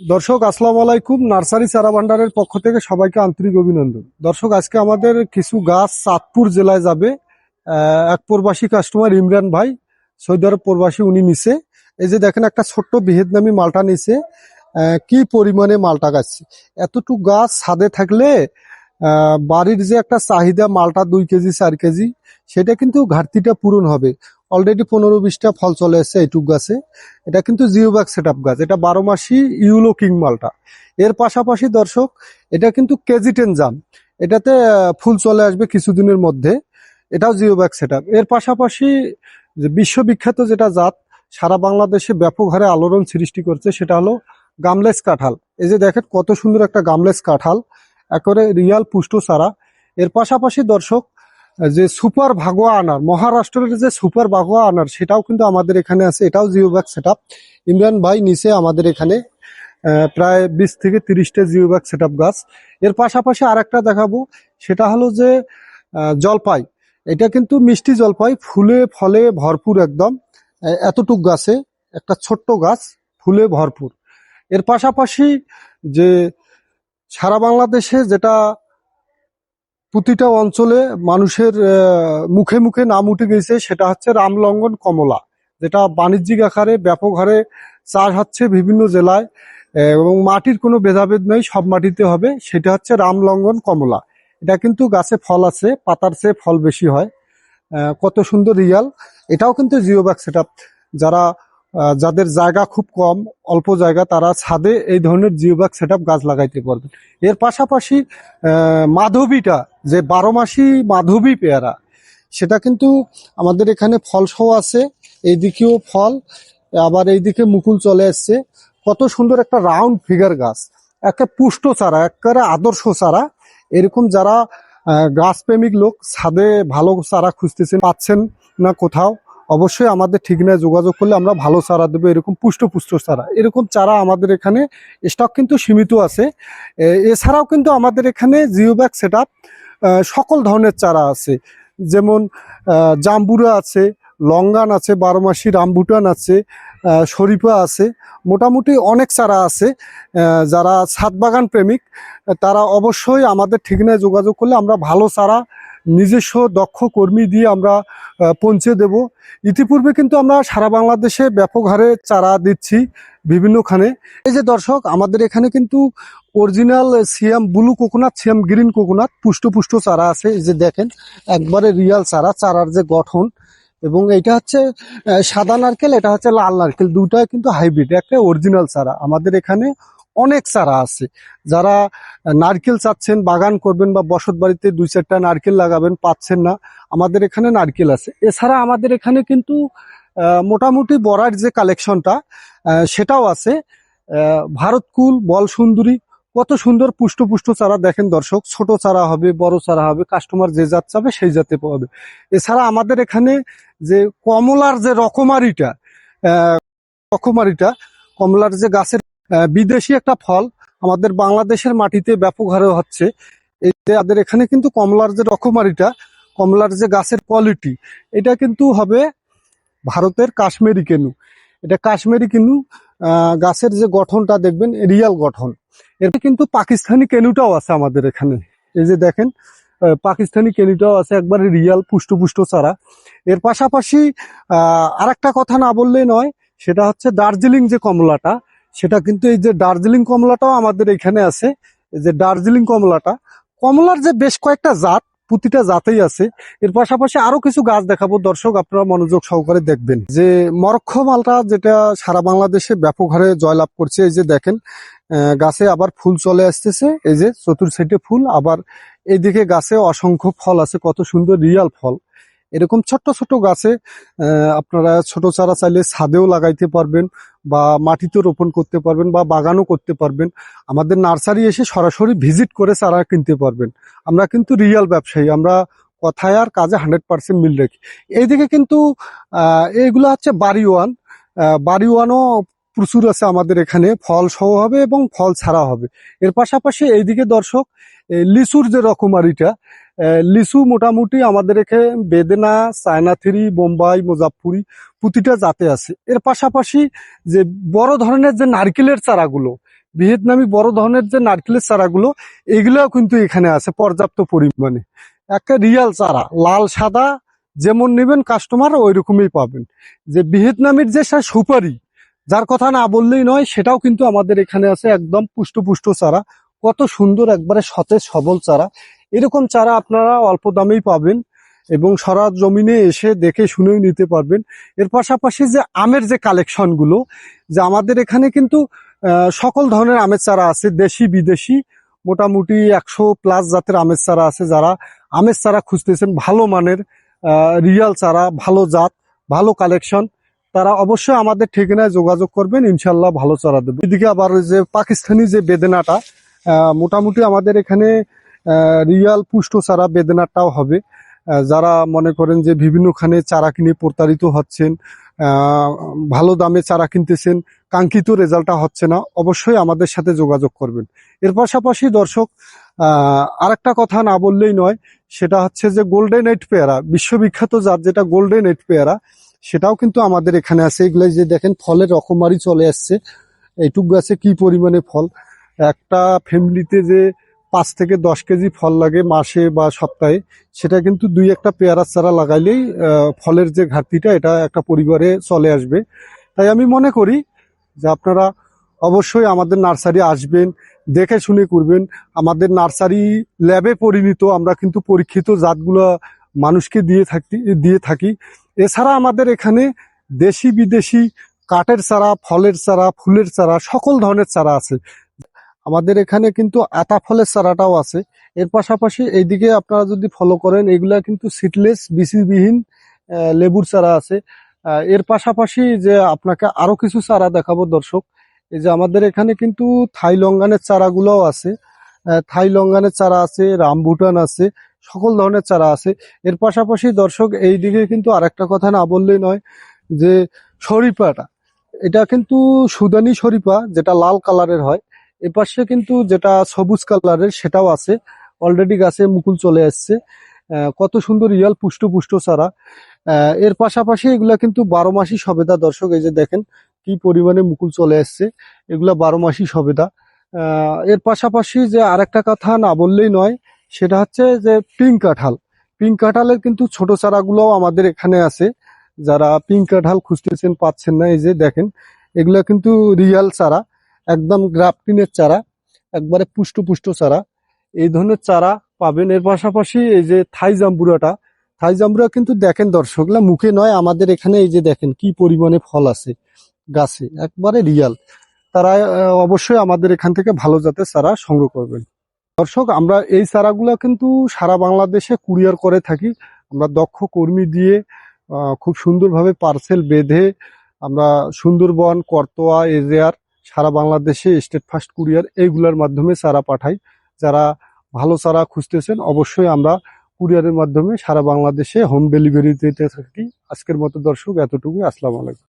দর্শক আসসালামু আলাইকুম। নার্সারি চারা ভান্ডারের পক্ষ থেকে সবাইকে আন্তরিক অভিনন্দন। দর্শক আজকে আমাদের কিছু গাছ চাঁদপুর জেলায় যাবে। এক প্রবাসী কাস্টমার ইমরান ভাই, সৌদি আরব প্রবাসী, উনি নিছে। এই যে দেখেন একটা ছোট্ট ভিয়েতনামি মালটা নিছে। কি পরিমাণে মালটা গাছ, এতটুকু গাছ ছাদে থাকলে বাড়ির যে একটা চাহিদা মালটা 2 কেজি 4 কেজি, সেটা কিন্তু ঘাটতিটা পূরণ হবে। অলরেডি 15-20টা ফল চলে এসেছে এইটুক গাছে। এটা কিন্তু জিওব্যাগ সেটআপ গাছ, এটা 12 মাসি ইউলো কিং মালটা। এর পাশাপাশি দর্শক এটা কিন্তু কেজি 10 জাম, এটাতে ফুল চলে আসবে কিছুদিনের মধ্যে। এটাও জিওব্যাগ সেটআপ। এর পাশাপাশি যে বিশ্ববিখ্যাত যেটা জাত সারা বাংলাদেশে ব্যাপক হারে আলোড়ন সৃষ্টি করছে, সেটা হলো গামলেস কাঁঠাল। এই যে দেখেন কত সুন্দর একটা গামলেস কাঁঠাল, একেবারে রিয়াল পুষ্ট চারা। এর পাশাপাশি দর্শক যে সুপার ভাগোয়া আনার, মহারাষ্ট্রের যে সুপার ভাগোয়া আনার, সেটাও কিন্তু আমাদের এখানে আছে। এটাও জিওব্যাগ সেটআপ। ইমরান ভাই নিচে আমাদের এখানে প্রায় 20 থেকে 30টা জিওব্যাগ সেটআপ গাছ। এর পাশাপাশি আর একটা দেখাবো, সেটা হলো যে জলপাই। এটা কিন্তু মিষ্টি জলপাই, ফুলে ফলে ভরপুর একদম। এতটুক গাছে একটা ছোট্ট গাছ, ফুলে ভরপুর। এর পাশাপাশি যে সারা বাংলাদেশে যেটা প্রতিটা অঞ্চলে মানুষের মুখে মুখে নাম উঠে গেছে, সেটা হচ্ছে রামলঙ্গন কমলা, যেটা বাণিজ্যিক আকারে ব্যাপক হারে চাষ হচ্ছে বিভিন্ন জেলায়, এবং মাটির কোনো ভেদাভেদ নেই, সব মাটিতে হবে। সেটা হচ্ছে রামলঙ্গন কমলা। এটা কিন্তু গাছে ফল আছে, পাতার চেয়ে ফল বেশি হয়। কত সুন্দর রিয়াল। এটাও কিন্তু জিওব্যাগ সেটআপ। যারা যাদের জায়গা খুব কম, অল্প জায়গা, তারা ছাদে এই ধরনের জিওব্যাগ সেটআপ গাছ লাগাইতে পারবেন। এর পাশাপাশি মাধবীটা, যে 12 মাসি মাধবী পেয়ারা, সেটা কিন্তু আমাদের এখানে ফল সহ আছে। এইদিকেও ফল, আবার এইদিকে মুকুল চলে আসছে। কত সুন্দর একটা রাউন্ড ফিগার গাছ, একটা পুষ্ট চারা, একেবারে আদর্শ চারা। এরকম যারা গাছ প্রেমিক লোক, ছাদে ভালো চারা খুঁজতেছেন, পাচ্ছেন না কোথাও, অবশ্যই আমাদের ঠিকানায় যোগাযোগ করলে আমরা ভালো চারা দেবো। এরকম পুষ্ট পুষ্ট চারা, এরকম চারা আমাদের এখানে স্টক কিন্তু সীমিত আছে। এছাড়াও কিন্তু আমাদের এখানে জিওব্যাগ সেটআপ সকল ধরনের চারা আছে, যেমন জাম্বুরা আছে, লঙ্গান আছে, 12 মাসি রামভুটান আছে, শরীফা আছে, মোটামুটি অনেক চারা আছে। যারা ছাদ বাগান প্রেমিক, তারা অবশ্যই আমাদের ঠিকানায় যোগাযোগ করলে আমরা ভালো চারা নিজস্ব দক্ষ কর্মী দিয়ে আমরা পৌঁছে দেব। ইতিপূর্বে কিন্তু আমরা সারা বাংলাদেশে ব্যাপক হারে চারা দিচ্ছি বিভিন্নখানে। এই যে দর্শক আমাদের এখানে কিন্তু অরিজিনাল সিয়াম ব্লু কোকোনাট, সিয়াম গ্রিন কোকোনাট পুষ্ট পুষ্ট চারা আছে। এই যে দেখেন একবারে রিয়াল চারা, চারার যে গঠন। এবং এটা হচ্ছে সাদা নারকেল, এটা হচ্ছে লাল নারকেল, দুটাই কিন্তু হাইব্রিড, একটা অরিজিনাল চারা। আমাদের এখানে অনেক চারা আছে। যারা নারকেল চাচ্ছেন, বাগান করবেন বা বসত বাড়িতে 2-4টা নারকেল লাগাবেন, পাচ্ছেন না, আমাদের এখানে নারকেল আছে। এছাড়া আমাদের এখানে কিন্তু মোটামুটি বড়ার যে কালেকশনটা, সেটাও আছে। ভারতকুল, বল সুন্দরী, কত সুন্দর পুষ্ট পুষ্ট চারা। দেখেন দর্শক, ছোট চারা হবে, বড় চারা হবে, কাস্টমার যে জাত চাবে সেই জাতে পাবে। এছাড়া আমাদের এখানে যে কমলার যে রকমারিটা, কমলার যে গাছের বিদেশি একটা ফল, আমাদের বাংলাদেশের মাটিতে ব্যাপক হারে হচ্ছে। এই যে আমাদের এখানে কিন্তু কমলার যে রকমারিটা, কমলার যে গাছের কোয়ালিটি, এটা কিন্তু হবে ভারতের কাশ্মীরি কেনু। এটা কাশ্মীরি কেনু, গাছের যে গঠনটা দেখবেন রিয়াল গঠন। এর কিন্তু পাকিস্তানি কেনুটাও আছে আমাদের এখানে। এই যে দেখেন পাকিস্তানি কেনুটাও আছে, একবারে রিয়াল পুষ্ট পুষ্ট চারা। এর পাশাপাশি আর একটা কথা না বললেই নয়, সেটা হচ্ছে দার্জিলিং যে কমলাটা, সেটা কিন্তু এই যে দার্জিলিং কমলাটাও আমাদের এখানে আছে। এই যে দার্জিলিং কমলাটা, কমলার যে বেশ কয়েকটা জাত, প্রতিটা জাতেই আছে। এর পাশাপাশি আরো কিছু গাছ দেখাবো, দর্শক আপনারা মনোযোগ সহকারে দেখবেন। যে মরক্কো মালটা, যেটা সারা বাংলাদেশে ব্যাপক হারে জয়লাভ করছে। এই যে দেখেন গাছে আবার ফুল চলে আসতেছে, এই যে চতুর সাইডে ফুল, আবার এইদিকে গাছে অসংখ্য ফল আছে, কত সুন্দর রিয়াল ফল। এরকম ছোট্ট ছোট গাছে আপনারা ছোট চারা চাইলে ছাদেও লাগাইতে পারবেন, বা মাটিতে রোপণ করতে পারবেন, বা বাগানও করতে পারবেন। আমাদের নার্সারি এসে সরাসরি ভিজিট করে চারা কিনতে পারবেন। আমরা কিন্তু রিয়াল ব্যবসায়ী, আমরা কথায় আর কাজে 100% মিল রাখি। এইদিকে কিন্তু এইগুলো হচ্ছে বাড়ি ওয়ানও প্রচুর আছে আমাদের এখানে, ফল সহ হবে এবং ফল ছাড়া হবে। এর পাশাপাশি এইদিকে দর্শক লিচুর যে রকমারিটা, লিচু মোটামুটি আমাদের এখানে বেদেনা, চায়না থ্রি, বোম্বাই, মুজাফফরি প্রতিটা জাতে আছে। এর পাশাপাশি যে বড় ধরনের যে নারকেলের চারাগুলো, ভিয়েতনামি বড় ধরনের যে নারকেলের চারাগুলো, এগুলোও কিন্তু এখানে আছে পর্যাপ্ত পরিমাণে। একটা রিয়াল চারা, লাল সাদা যেমন নেবেন কাস্টমার ওই রকমই পাবেন। যে ভিয়েতনামির যে সুপারি, যার কথা না বললেই নয়, সেটাও কিন্তু আমাদের এখানে আছে, একদম পুষ্ট পুষ্ট চারা। কত সুন্দর, একবারে সতেজ সবল চারা। এরকম চারা আপনারা অল্প দামেই পাবেন এবং সরাস জমিনে এসে দেখে শুনেও নিতে পারবেন। এর পাশাপাশি যে আমের যে কালেকশন গুলো, যে আমাদের এখানে কিন্তু সকল ধরনের আমের চারা আছে, দেশি বিদেশি মোটামুটি 100+ জাতের আমের চারা আছে। যারা আমের চারা খুঁজতেছেন ভালো মানের, রিয়াল চারা, ভালো জাত, ভালো কালেকশন, তারা অবশ্যই আমাদের ঠিকানায় যোগাযোগ করবেন, ইনশাল্লাহ ভালো চারা দেবো। এদিকে আবার যে পাকিস্তানি যে বেদেনাটা, মোটামুটি আমাদের এখানে রিয়াল পুষ্ট চারা বেদেনাটাও হবে। যারা মনে করেন যে বিভিন্নখানে চারা কিনে প্রতারিত হচ্ছেন, ভালো দামে চারা কিনতেছেন, কাঙ্ক্ষিত রেজাল্টটা হচ্ছে না, অবশ্যই আমাদের সাথে যোগাযোগ করবেন। এর পাশাপাশি দর্শক আরেকটা কথা না বললেই নয়, সেটা হচ্ছে যে গোল্ডেন এইট পেয়ারা, বিশ্ববিখ্যাত জাত যেটা গোল্ডেন এইট পেয়ারা, সেটাও কিন্তু আমাদের এখানে আছে। এগুলো যে দেখেন ফলের রকমারি চলে আসছে, এইটুক গাছে কি পরিমাণে ফল। একটা ফ্যামিলিতে যে 5 থেকে 10 কেজি ফল লাগে মাসে বা সপ্তাহে, সেটা কিন্তু 2-1টা পেয়ারার চারা লাগাইলেই ফলের যে ঘাটতিটা, এটা একটা পরিবারে চলে আসবে। তাই আমি মনে করি যে আপনারা অবশ্যই আমাদের নার্সারি আসবেন, দেখে শুনে করবেন। আমাদের নার্সারি ল্যাবে পরিণত, আমরা কিন্তু পরীক্ষিত জাতগুলো মানুষকে দিয়ে থাকি। এছাড়া আমাদের এখানে দেশি বিদেশি কাঠের চারা, ফলের চারা, ফুলের চারা, সকল ধরনের চারা আছে। আমাদের এখানে কিন্তু আতা ফলের চারাটাও আছে। এর পাশাপাশি এইদিকে আপনারা যদি ফলো করেন, এগুলা কিন্তু সিডলেস বিচিবিহীন লেবুর চারা আছে। এর পাশাপাশি যে আপনাকে আরো কিছু চারা দেখাবো দর্শক, এই যে আমাদের এখানে কিন্তু থাই লঙ্গানের চারাগুলোও আছে। থাই লঙ্গানের চারা আছে, রামবুটান আছে, সকল ধরনের চারা আছে। এর পাশাপাশি দর্শক এইদিকে কিন্তু আরেকটা কথা না বললেই নয়, যে শরীফাটা, এটা কিন্তু সুদানি শরীফা, যেটা লাল কালারের হয়। এপাশে কিন্তু যেটা সবুজ কালারের, সেটাও আছে। অলরেডি গাছে মুকুল চলে আসছে। কত সুন্দর রিয়াল পুষ্ট পুষ্ট চারা। এর পাশাপাশি এগুলা কিন্তু 12 মাসই সবেদা দর্শক, এই যে দেখেন কি পরিমাণে মুকুল চলে আসছে, এগুলা 12 মাসই সবেদা। এর পাশাপাশি যে আরেকটা কথা না বললেই নয়, সেটা হচ্ছে যে পিঙ্ক কাঁঠাল। পিঙ্ক কাঁঠালের কিন্তু ছোট চারাগুলোও আমাদের এখানে আছে। যারা পিঙ্ক কাঁঠাল খুঁজতেছেন পাচ্ছেন না, এই যে দেখেন এগুলা কিন্তু রিয়াল চারা, একদম গ্রাফটিনের চারা, একবারে পুষ্ট পুষ্ট চারা, এই ধরনের চারা পাবেন। এর পাশাপাশি এই যে থাই জাম্বুরাটা, থাই জাম্বুরা কিন্তু দেখেন দর্শক, মুখে নয়, আমাদের এখানে এই যে দেখেন কি পরিমাণে ফল আছে গাছে, একবারে রিয়াল। তারা অবশ্যই আমাদের এখান থেকে ভালো জাতের চারা সংগ্রহ করবেন। দর্শক আমরা এই চারাগুলো কিন্তু সারা বাংলাদেশে কুরিয়ার করে থাকি। আমরা দক্ষ কর্মী দিয়ে খুব সুন্দরভাবে পার্সেল বেঁধে আমরা সুন্দরবন, করতোয়া, এজিআর, সারা বাংলাদেশে স্টেট ফার্স্ট কুরিয়ার এইগুলোর মাধ্যমে চারা পাঠাই। যারা ভালো চারা খুঁজতেছেন অবশ্যই আমরা কুরিয়ারের মাধ্যমে সারা বাংলাদেশে হোম ডেলিভারি দিতে থাকি। আজকের মতো দর্শক এতটুকুই। আসসালামু আলাইকুম।